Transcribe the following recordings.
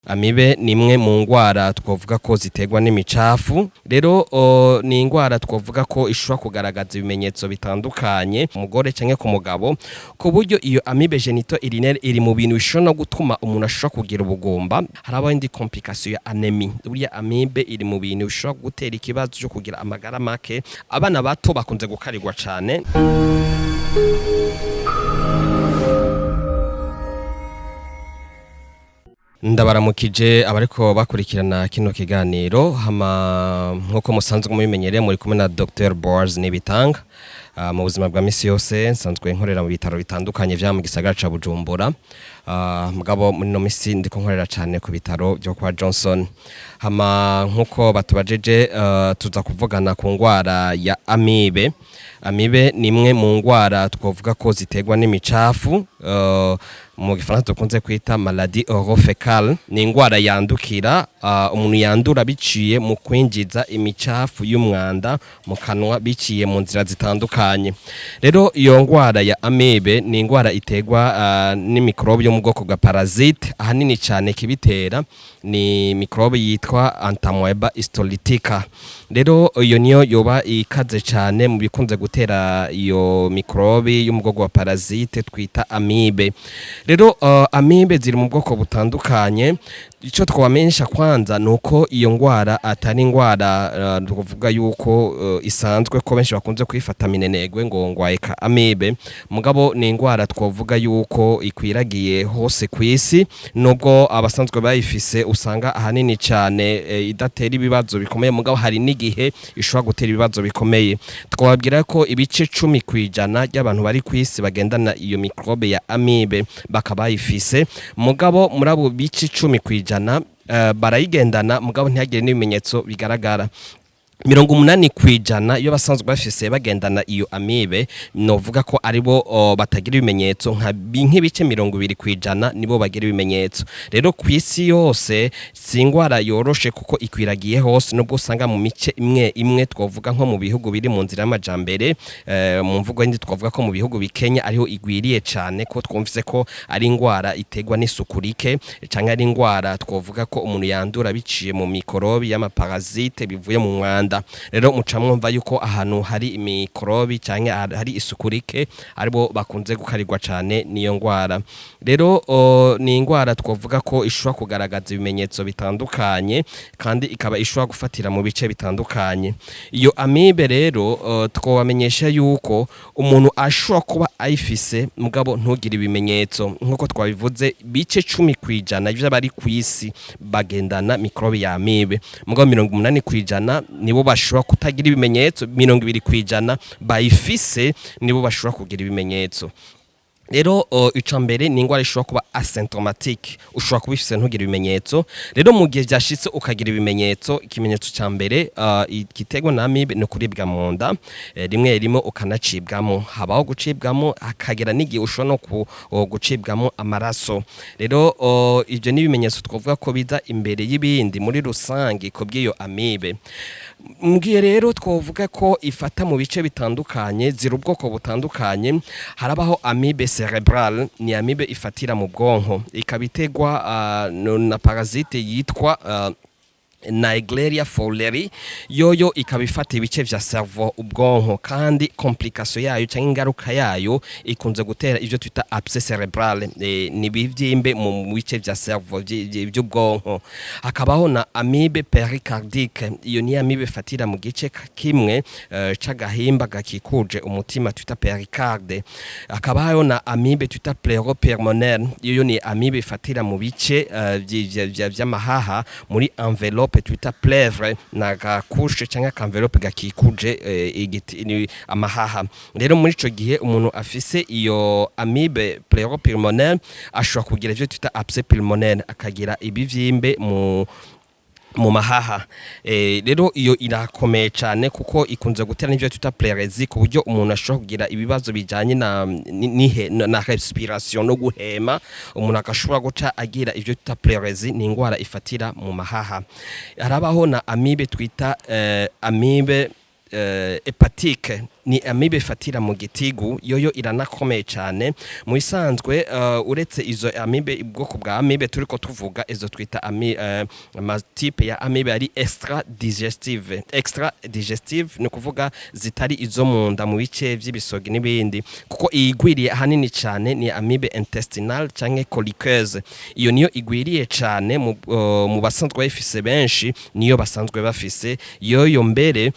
Amibe ni imwe mu ngwara twovuga ko ziterwa n'imicafu. Rero ni ingwara twovuga ko ishobora kugaragaza ibimenyetso bitandukanye umugore canke ku mugabo, ku buryo iyo amibe genito urinaire iri mu bintu bishobora no gutuma umuntu ashobora kugira ubugumba. Harabaho indi complication ya anemie. Burya amibe iri mu bintu bishobora gutera ikibazo cyo kugira amagara make. Abana bato bakunze gukarirwa cane. Ndabaramukije abariko bakurikirana kino kiganiro nkuko musanzwe mubimenyereye muri kumwe na Dr Boaz n'ibitanga mu buzima bwa misi yose nsanzwe nkorera mu bitaro bitandukanye vya mu gisagara ca Bujumbura. Mugabo muri no misi ndiko nkorera cyane ku bitaro byo kwa Johnson. Nkuko batubajeje tuza kuvugana ku ngwara ya amibe. Amibe ni imwe mu ngwara twovuga ko ziterwa n'imicafu, mu gifaransa dukunze kwita maladie orofecale. Ni ingwara yandukira, umuntu yandura biciye mu kwinjiza imicafu y'umwanda mu kanwa biciye mu nzira zitandukanye. Rero iyo ngwara ya amibe ni ingwara iterwa n'imikrobe yo mu bwoko bwa parasite. Ahanini cyane kibitera ni mikrobe yitwa Entamoeba histolytica. Rero iyo niyo yoba ikaze cyane mu bikunze gutera iyo mikrobe yo mu bwoko bwa parasite twita amibe. Rero amibe ziri mu bwoko butandukanye. Ico twamenyesha kwanza nuko iyo ngwara atari ngwara tuvuga yuko isanzwe ko benshi bakunze kwifata minenegwe ngo ngwaye ka amibe. Mugabo ni ingwara twovuga yuko ikwiragiye hose kwisi, nubwo abasanzwe bayifise usanga ahanini cyane idatera ibibazo bikomeye, mugabo hari n'igihe ishobora gutera ibibazo bikomeye. Twababwira ko ibice 10% y'abantu bari kwisi bagendana iyo mikrobe ya amibe bakabayifise, mugabo muri abo bice 10% barayigendana mugabo ntihagire n'ibimenyetso bigaragara. 80% iyo basanzwe bafise bagendana iyo amibe novuga ko aribo batagira ibimenyetso, nk'ibice 20% nibo bagira ibimenyetso. Rero kwisi yose singwara yoroshe kuko ikwiragiye hose, nubwo usanga mu mice imwe twovuga nko mu bihugu biri mu nzira y'amajambere, mu mvugo yindi twovuga ko mu bihugu bikenya ariho igwiriye cyane, ko twumvise ko ari ingwara itegwa n'isukurike canke ari ingwara twovuga ko umuntu yandura biciye mu mikorobi y'amaparasite bivuye mu mwanda. Rero mucamwumva yuko ahantu hari imikorobi canke hari isukurike aribo bakunze gukarirwa cane niyo ngwara. Rero ni ingwara twovuga ko ishobora kugaragaza ibimenyetso bitandukanye kandi ikaba ishobora gufatira mu bice bitandukanye. Iyo amibe rero twobamenyesha yuko umuntu ashobora kuba ayifise mugabo ntugire ibimenyetso. Nkuko twabivuze bice 10% y'abari kwisi bagendana mikrobe ya amibe, mugabo 80% nibo bashobora kutagira ibimenyetso, 20% bayifise nibo bashobora kugira ibimenyetso. Rero icambere ni ingwara ishobora kuba asymptomatique, ushobora kubifise ntugira ibimenyetso. Rero mu gihe byashitse ukagira ibimenyetso, ikimenyetso cambere igitego na amibe no kuribwa mu nda, rimwe ukanacibwamo, habaho gucibwamo akagera n'igihe ushobora no gucibwamo amaraso. Rero ivyo ni ibimenyetso twovuga ko biza imbere y'ibindi muri rusangi ko bw'iyo amibe. Mbwiye rero twovuga ko ifata mu bice bitandukanye, zira ubwoko butandukanye. Harabaho amibe cerebrale, ni amibe ifatira mu bwonko, ikabitegwa na parasite yitwa Naegleria fowleri. Yoyo ikabifata ibice vya cerveau ubwonko, kandi complication yayo cyangwa ingaruka yayo ikunze gutera ivyo twita abcès cerebral, ni bivyimbe mu bice vya cerveau by'ubwonko. Hakabaho na amibe pericardique, iyo ni amibe fatira mu gice kimwe c'agahimba gakikuje umutima twita pericarde. Hakabaho na amibe twita pleuropulmonaire, iyo ni amibe fatira mu bice vy'amahaha muri envelope twita plèvre na gakushe cyangwa envelope gakikuje amahaha. Rero muri ico gihe umuntu afise iyo amibe pleuropulmonaire ashobora kugira ivyo twita abcès pulmonaire, akagira ibivyimbe mu mahaha. Rero iyo irakomeye cyane kuko ikunze gutera n'ivyo twita pleurésie, ku buryo umuntu ashobora kugira ibibazo bijanye na respiration no guhema, umuntu akashobora guca agira ivyo twita pleurésie. Ni ingwara ifatira mu mahaha. Harabaho na amibe twita amibe hepatike ni amibe ifatira mu gitigu yoyo iranakomeye cyane mu isanzwe uretse izo amibe ubwoko bwa amibe turiko tuvuga izo twita amatipe ya amibe ari extra digestive ni kuvuga zitari izo mu nda mu bice by'ibisogi n'ibindi kuko igwiriye ahanini cyane ni amibe intestinal canke coliqueuse iyo niyo igwiriye cyane mu basanzwe bafise benshi niyo basanzwe bafise yoyo mbere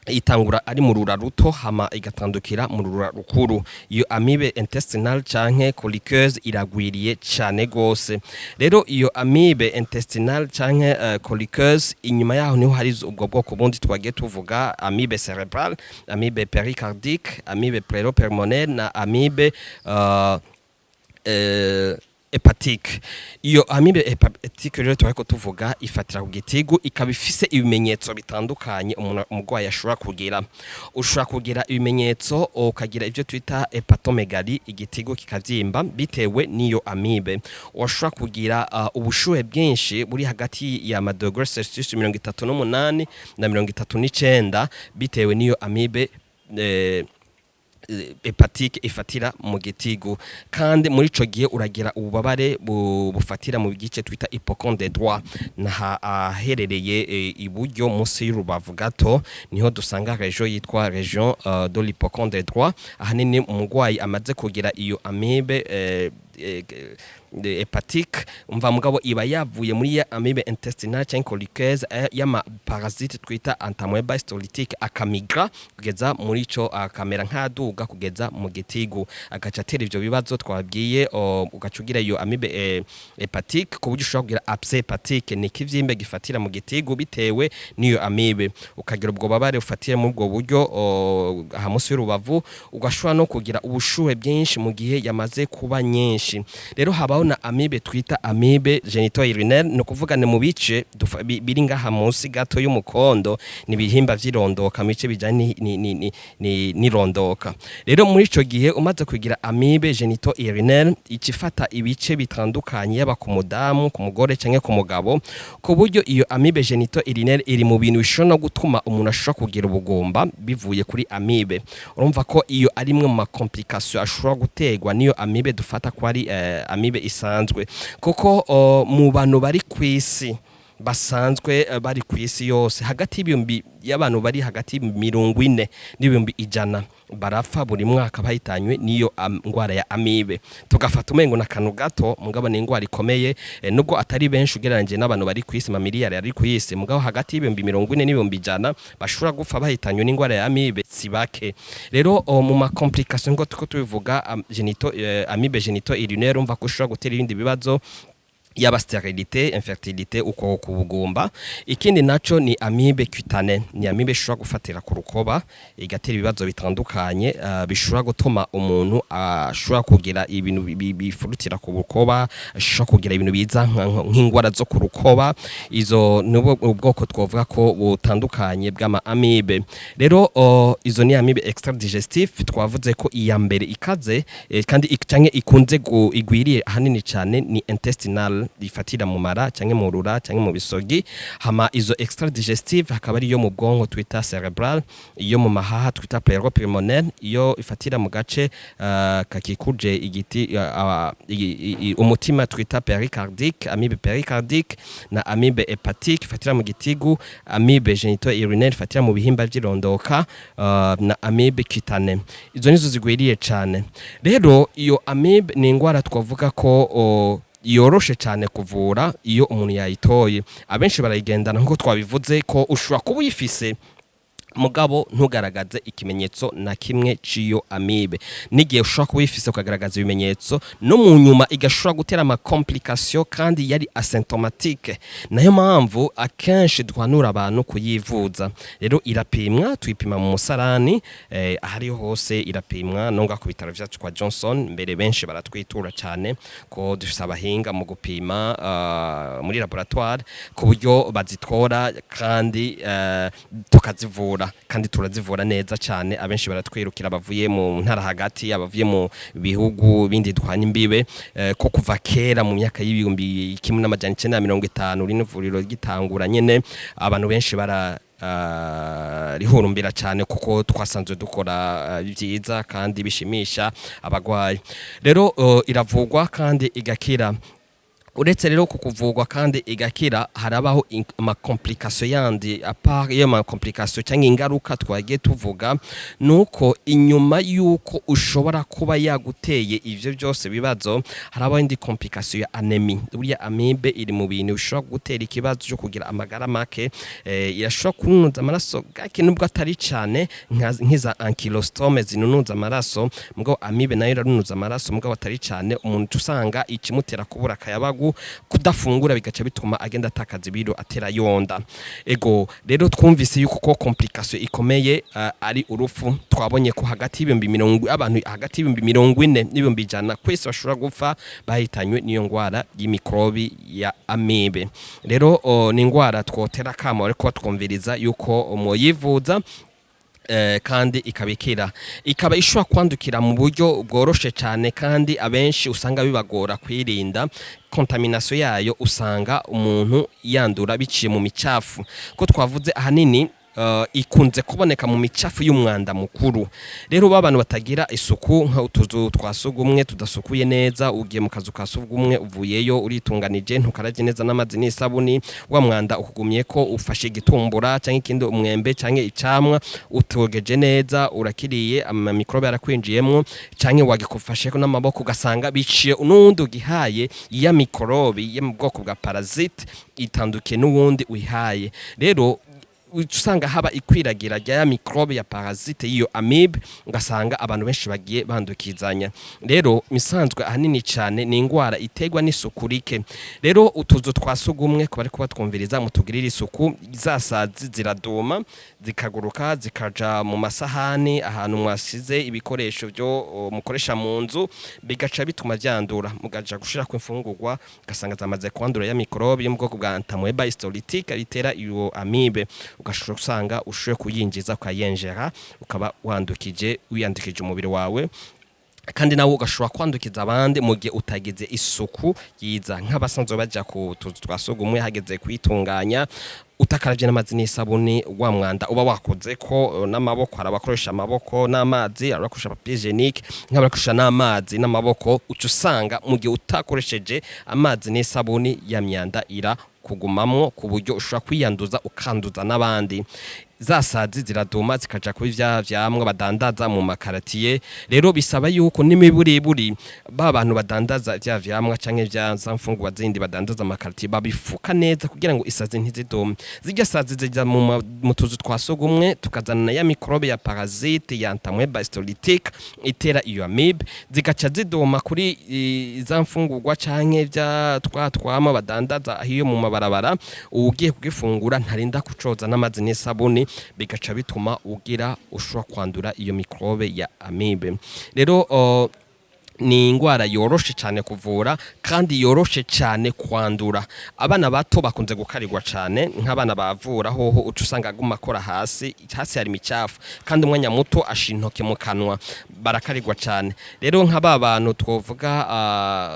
itangura ari mu rura ruto hama igatandukira mu rura rukuru iyo amibe intestinal canke coliqueuse iragwiriye cyane gose rero iyo amibe intestinal canke coliqueuse inyuma yaho niho hari ubwo bwoko bundi twagiye tuvuga amibe cerebral amibe pericardique amibe pleuropulmonaire na amibe hepatike iyo amibe hepatike rero turako tuvuga ifatira ku gitigu ikaba ifise ibimenyetso bitandukanye umugwayi ashobora kugira ushobora kugira ibimenyetso ukagira ivyo twita hepatomegalie igitigu kikavyimba bitewe niyo amibe washobora kugira ubushuhe bwinshi buri hagati ya madegre Celsius 38 na 39 bitewe niyo amibe hepatike ifatira mu gitigu kandi muri ico gihe uragira ububabare bufatira mu gice twita hypochondre droit naherereye iburyo munsi y'urubavu gato niho dusanga region yitwa region de l'hypochondre droit ahanini umugwayi amaze kugira iyo amibe hepatike umva mugabo iba yavuye muri ya amibe intestinal canke coliqueuse yama parasite twita entamoeba histolytique akamigra kugeza muri ico akamera nkaduga kugeza mu gitigu agaca atera ivyo bibazo twabwiye ugacugira iyo amibe hepatike ku buryo ushobora kugira abcès hepatike ni kivyimbe gifatira mu gitigu bitewe niyo amibe ukagira ubwo babare ufatira mu bwo buryo aha munsi y'urubavu ugashobora no kugira ubushuhe bwinshi mu gihe yamaze kuba nyinshi rero habaho na amibe twita amibe genito-urinaire no kuvugane mu bice biri ngaha munsi gato y'umukondo ni bihimba vyirondoka mu bice bijanye ni rondoka rero muri ico gihe umaze kugira amibe genito-urinaire ikifata ibice bitandukanye yaba ku mudamu ku mugore canke ku mugabo ku buryo iyo amibe genito-urinaire iri mu bintu bishobora gutuma umuntu ashobora kugira ubugumba bivuye kuri amibe urumva ko iyo ari imwe mu makomplication ashobora gutegwa niyo amibe dufata ko ari amibe isanzwe kuko mu bantu bari kwisi basanzwe bari kwisi yose hagati y'ibihumbi y'abantu bari hagati 40 n'ibihumbi 100 barapfa buri mwaka bahitanywe niyo ngwara ya amibe tugafata umengo na kanu gato mugabo ni ingwara ikomeye nubwo atari benshi ugereranje n'abantu bari kwisi mamiliyari ari kwisi mugabo hagati y'ibihumbi 40 n'ibihumbi 100 bashobora gupfa bahitanywe n'ingwara ya amibe sibake rero mu ma complication ngo tuko tubivuga amibe genito-urinaire umva ko ushobora gutera ibindi bibazo yaba sterilité infertilité uko kubugumba ikindi naco ni amibe cutane ni amibe ishobora gufatira ku rukoba igatera ibibazo bitandukanye bishobora gutuma umuntu ashobora kugira ibintu bifurutira ku rukoba ashobora kugira ibintu biza nk'ingwara zo ku rukoba izo nubo ubwoko twovuga ko butandukanye bw'ama amibe rero izo ni amibe extra digestive twavuze ko iya mbere ikaze kandi canke ikunze igwiriye hanini cyane ni intestinal ifatira mu mara canke mu rura canke mu bisogi hama izo extra digestive hakaba ari yo mu bwonko twita cerebral iyo mu mahaha twita pleuropulmonaire iyo ifatira mu gace kakikuje igiti umutima twita pericardique amibe pericardique na amibe hepatique ifatira mu gitigu amibe genito-urinaire ifatira mu bihimba vy'irondoka na amibe cutane izo nizo zigwiriye cane rero iyo amibe ni ingwara twavuga ko yoroshe cyane kuvura iyo umuntu yayitoye abenshi barayigendana nkuko twabivuze ko ushobora kuba uyifise mugabo ntugaragaze ikimenyetso na kimwe ciyo amibe nigiye ushobora kuba uyifise ukagaragaza ibimenyetso no mu nyuma igashobora gutera ama complication kandi yari asymptomatique nayo mpamvu akenshi dwanura abantu kuyivuza rero irapimwa tuyipima mu musarani ahari hose irapimwa nonga ku bitaro vyacu kwa Johnson mbere benshi baratwitura cyane ko dufise abahinga mu gupima muri laboratoire ku buryo bazitora kandi tukazivura kandi turazivura neza cyane abenshi baratwirukira bavuye mu ntara hagati abavuye mu bihugu bindi twanye imbibe ko kuva kera mu myaka y'ibihumbi 1950 rino vuriro gitangura nyene abantu benshi rihurumbira cyane kuko twasanzwe dukora byiza kandi bishimisha abagwayi. Rero iravugwa kandi igakira. Uretse rero kukuvugwa kandi igakira, harabaho ama complication yandi apart yo ma complication cyangwa ingaruka twagiye tuvuga, nuko inyuma yuko ushobora kuba yaguteye ivyo byose bibazo, harabaho indi complication ya anemie. Buriya amibe iri mu bintu bishobora gutera ikibazo cyo kugira amagara make, irashobora kununuza amaraso gake nubwo atari cyane nkiza ankylostome zinunuza amaraso, mugabo amibe nayo iranunuza amaraso mugabo atari cyane. Umuntu usanga ikimutera kubura akayabagu, kudafungura bigaca bituma agenda atakaza ibiro atera yonda. Ego rero twumvise yuko ko complication ikomeye ari urufu. Twabonye ko hagati abantu hagati y'40 n'100 kwese bashobora gupfa bahitanywe niyo ngwara y'imikrobi ya amibe. Rero ni ngwara twotera kama ariko batwumviriza yuko muyivuza kandi ikabikira, ikaba ishobora kwandukira mu buryo bworoshe cyane, kandi abenshi usanga bibagora kwirinda. Contamination yayo usanga umuntu yandura biciye mu micafu, ko twavuze ahanini ikunze kuboneka mu micafu y'umwanda mukuru. Rero babantu batagira isuku, nka utuzu twasugumwe tudasukuye neza, ugiye mu kazu kasugumwe uvuyeyo uritunganije ntukaravye neza n'amazi n'isabuni, wa mwanda ukugumye ko ufashe igitumbura cyangwa ikindi umwembe cyangwa icamwa utogeje neza urakiriye, ama microbe yarakwinjiyemwo, cyangwa wagikufasheko n'amaboko ugasanga biciye n'uwundi ugihaye ya microbe yo mu bwoko bwa parasite itandukiye n'uwundi uyihaye. Rero usanga haba ikwiragira rya microbe ya parasite yiyo amibe, ugasanga abantu benshi bagiye bandukizanya. Rero misanzwe ahanini cyane ni ingwara itegwa n'isuku rike. Rero utuzu twasugumwe ko bari kuba twumviriza mutugirira isuku, zasazi ziraduma zikaguruka zikaja mu masahani ahantu mwasize ibikoresho byo mukoresha mu nzu, bigaca bituma byandura, mugaja gushira ku imfungurwa ugasanga zamaze kwandura ya microbe yo mu bwoko bwa ntamoeba histolytique ritera iyo amibe, ugashobora usanga ushoye kuyinjiza ukayenjera ukaba wiyandukije umubiri wawe, kandi nawe ugashobora kwandukiza abandi mu gihe utagize isuku yiza. Nk'abasanzwe bajya ku tuzu twasugumwe hageze kwitunganya utakaravye n'amazi n'isabuni, wa mwanda uba wakoze ko n'amaboko, harabakoresha amaboko n'amazi, harabakoresha papier hygienique, nk'abakoresha n'amazi n'amaboko, uca usanga mu gihe utakoresheje amazi n'isabuni ya myanda ira kugumamwo ku buryo ushobora kwiyanduza ukanduza n'abandi. Zasazi ziraduma zikaja kuri vya vyamwe badandaza mu makaratiye. Rero bisaba yuko n'imiburiburi babantu badandaza vya vyamwa canke vya zamfungwa zindi badandaza makaratiye babifuka neza kugira ngo isazi ntizidume. Zijya sazi zijya mu tuzu twasugumwe tukazana ya microbe ya parasite ya ntamoeba histolytique itera iyo amibe, zigaca ziduma kuri zamfungurwa canke vya twama badandaza hiyo mu mabarabara. Ugiye kugifungura ntarinda kucoza n'amazi n'isabuni, bigaca bituma ugira ushobora kwandura iyo microbe ya amibe. Rero ni ingwara yoroshe cyane kuvura kandi yoroshe cyane kwandura. Abana bato bakunze gukarirwa cyane, nk'abana bavura hoho uca usanga aguma akora hasi hari imicafu, kandi umwanya muto ashintoke mu kanwa, barakarirwa cyane. Rero nk'aba bantu twovuga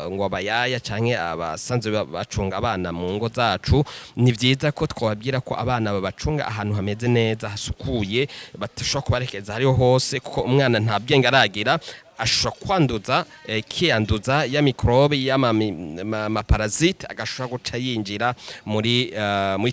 ngo abayaya canke abasanzwe bacunga abana mu ngo zacu, ni vyiza ko twababwira ko abana babacunga ahantu hameze neza hasukuye, batashobora kubarekeza hariho hose, kuko umwana nta bwenge aragira, ashobora kwanduza kiyanduza ya microbe y'ama parasite, agashobora guca yinjira muri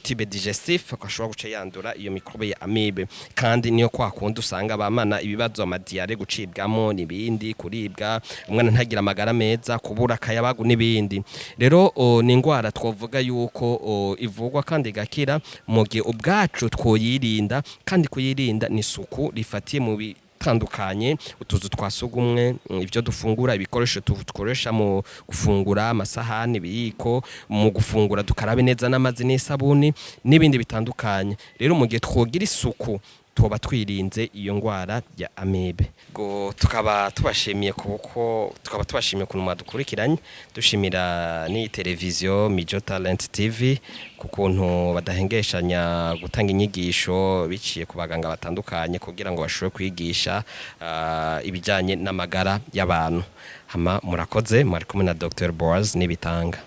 tube digestif, agashobora guca yandura iyo microbe ya amibe. Kandi niyo kwa kundi usanga abamana ibibazo amadiyare, gucibwamo n'ibindi, kuribwa, umwana ntagira amagara meza, kubura akayabagu n'ibindi. Rero ni ingwara twovuga yuko ivugwa kandi igakira mu gihe ubwacu twoyirinda, kandi kuyirinda ni isuku rifatiye mu tandukanye, utuzu twasugumwe, ibyo dufungura, ibikoresho dukoresha mu gufungura, amasahani, ibiyiko, mu gufungura dukarabe neza n'amazi n'isabuni n'ibindi bitandukanye. Rero mu gihe twogira isuku tuba twirinze iyo ngwara ya amibe. Go tukaba tubashimiye kuko tubashimiye kuntu mwadukurikiranye, dushimira ni televiziyo Mijo Talent TV kukuntu badahengeshanya gutanga inyigisho biciye ku baganga batandukanye kugira ngo bashobore kwigisha ibijanye n'amagara y'abantu. Hama murakoze, mwari kumwe na Dr. Boaz n'ibitanga.